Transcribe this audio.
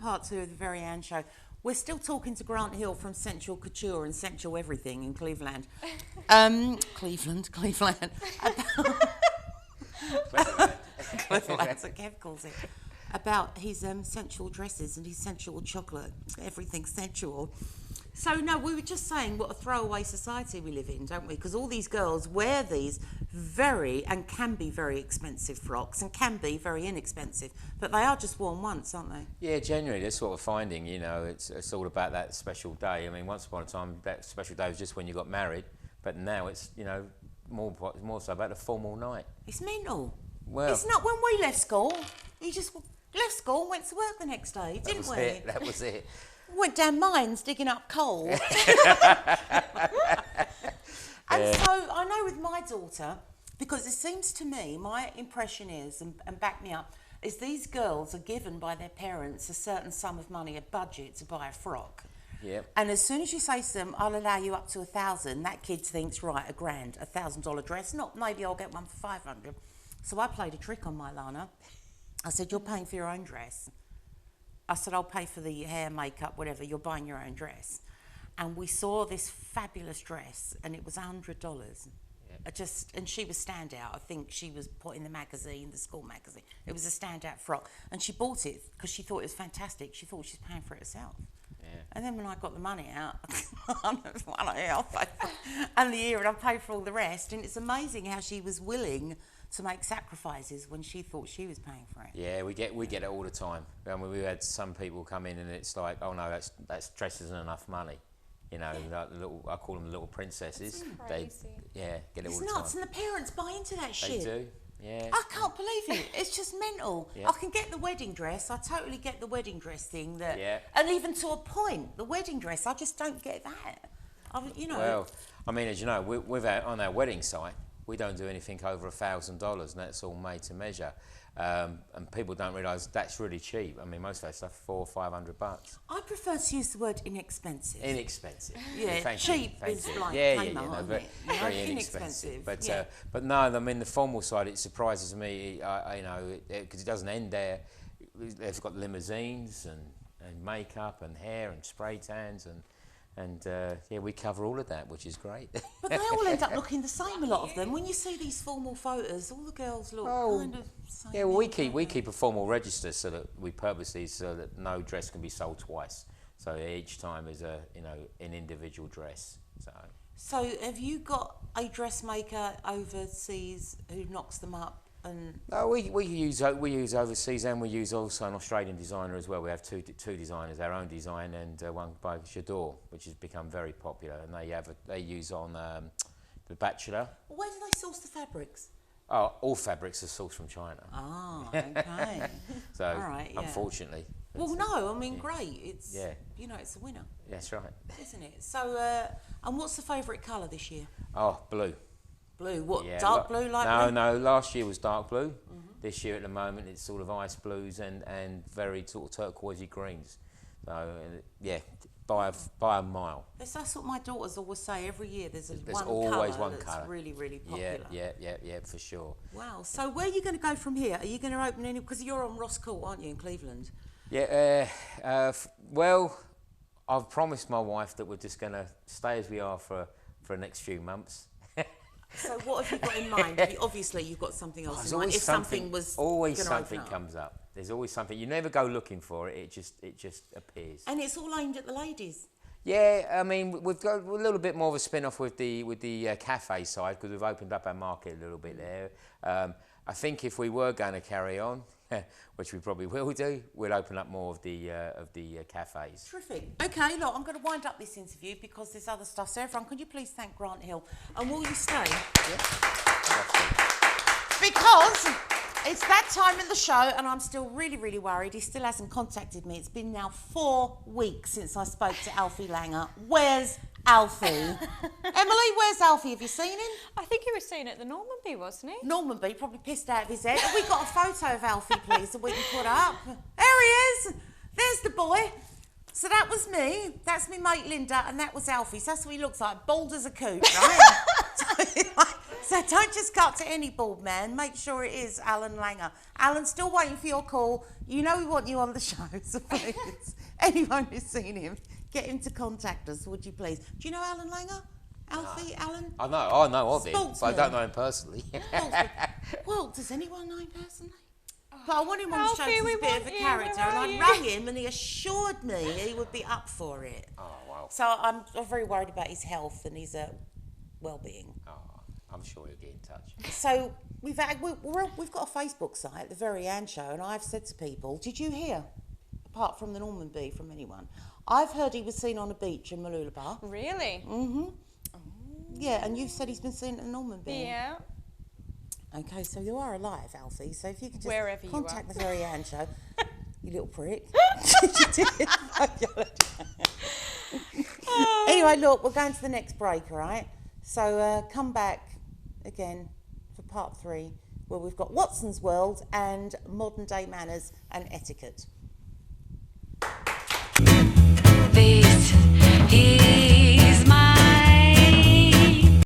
part 2 of the Very Ann Show. We're still talking to Grant Hill from Sensual Couture and Sensual Everything in Cleveland. Cleveland. Cleveland, that's what Kev calls it. About his sensual dresses and his sensual chocolate. Everything's sensual. So, no, we were just saying what a throwaway society we live in, don't we? Because all these girls wear these very, and can be very expensive frocks and can be very inexpensive, but they are just worn once, aren't they? Yeah, generally, that's what we're finding, you know, it's all about that special day. I mean, once upon a time, that special day was just when you got married, but now it's, you know, more so about the formal night. It's mental. Well, it's not when we left school. You just left school and went to work the next day, didn't we? That was it. Went down mines digging up coal. And so I know with my daughter, because it seems to me, my impression is, and back me up, is these girls are given by their parents a certain sum of money, a budget to buy a frock. Yep. And as soon as you say to them, I'll allow you up to 1,000, that kid thinks, right, $1,000, $1,000 dress. Not maybe I'll get one for 500. So I played a trick on my Lana. I said, you're paying for your own dress. I said, I'll pay for the hair, makeup, whatever. You're buying your own dress. And we saw this fabulous dress, and it was $100. Yeah. And she was standout. I think she was put in the magazine, the school magazine. It was a standout frock. And she bought it because she thought it was fantastic. She thought she was paying for it herself. Yeah. And then when I got the money out, I'll pay for it. And the year, and I paid for all the rest. And it's amazing how she was willing to make sacrifices when she thought she was paying for it. Yeah, we get it all the time. I mean, we've had some people come in and it's like, oh no, that dress isn't enough money. You know, like the little, I call them little princesses. They, get it all the time. It's nuts, and the parents buy into that shit. They do, yeah. I can't believe it. It's just mental. Yeah. I can get the wedding dress. I totally get the wedding dress thing. Yeah. And even to a point, the wedding dress, I just don't get that. You know. Well, I mean, as you know, on our wedding site, we don't do anything over $1,000, and that's all made to measure. And people don't realise that's really cheap. I mean, most of that stuff $400 or $500. I prefer to use the word inexpensive. Inexpensive. Yeah, cheap is like very inexpensive. But no, I mean the formal side, it surprises me. Because it doesn't end there. They've got limousines and makeup and hair and spray tans and we cover all of that, which is great. But they all end up looking the same, a lot of them. When you see these formal photos, all the girls look kind of same. Yeah, well, we keep a formal register so that we purposely so that no dress can be sold twice. So each time is an individual dress. So have you got a dressmaker overseas who knocks them up? No, we use overseas, and we use also an Australian designer as well. We have two designers, our own design and one by J'adore, which has become very popular, and they use on The Bachelor. Where do they source the fabrics? Oh, all fabrics are sourced from China. Ah, okay. So, all right, yeah. Unfortunately. Well, no, I mean, great. It's it's a winner. That's right. Isn't it? So, and what's the favourite colour this year? Oh, blue. Blue, what, dark blue like No, last year was dark blue. Mm-hmm. This year at the moment it's sort of ice blues and very sort of turquoisey greens. So, by a mile. That's what my daughters always say. Every year there's always one that's colour. really, really popular. Yeah, for sure. Wow. So where are you going to go from here? Are you going to open any, because you're on Ross Court, aren't you, in Cleveland? Yeah, well, I've promised my wife that we're just going to stay as we are for the next few months. So what have you got in mind? Obviously, you've got something else in mind. If something was always something comes up. There's always something. You never go looking for it. It just appears. And it's all aimed at the ladies. Yeah, I mean we've got a little bit more of a spin-off with the cafe side because we've opened up our market a little bit there. I think if we were going to carry on, which we probably will do, we'll open up more of the cafes. Terrific. Okay, look, I'm going to wind up this interview because there's other stuff. So everyone, can you please thank Grant Hill? And will you stay? Yeah. Because it's that time in the show and I'm still really, really worried. He still hasn't contacted me. It's been now 4 weeks since I spoke to Alfie Langer. Where's Alfie? Emily, where's Alfie? Have you seen him? I think he was seen at the Normanby, wasn't he? Normanby, probably pissed out of his head. Have we got a photo of Alfie, please, that we can put up? There he is. There's the boy. So that was me. That's me mate Linda, and that was Alfie. So that's what he looks like, bald as a coot, right? So don't just cut to any bald man. Make sure it is Alan Langer. Alan, still waiting for your call. You know we want you on the show, so please, anyone who's seen him, get him to contact us, would you please? Do you know Alan Langer? Alfie, Alan? I know of him, but I don't know him personally. Well, does anyone know him personally? But I want him on the show Alfie, because he's a we bit of want a you, character, where and are I you? rang him and he assured me he would be up for it. Oh, wow. So I'm very worried about his health and his well-being. Oh, I'm sure he'll get in touch. So we've got a Facebook site, The Very Ann Show, and I've said to people, did you hear, apart from the Norman Bee, from anyone, I've heard he was seen on a beach in Mooloolaba. Really? Mm-hmm. Yeah, and you've said he's been seen at the Norman Bee. Yeah. Okay, so you are alive, Alfie. So if you could just Wherever you contact are. The Very Ann Show, you little prick. Anyway, look, we're going to the next break, all right? So come back again for part 3, where we've got Watson's World and modern day manners and etiquette.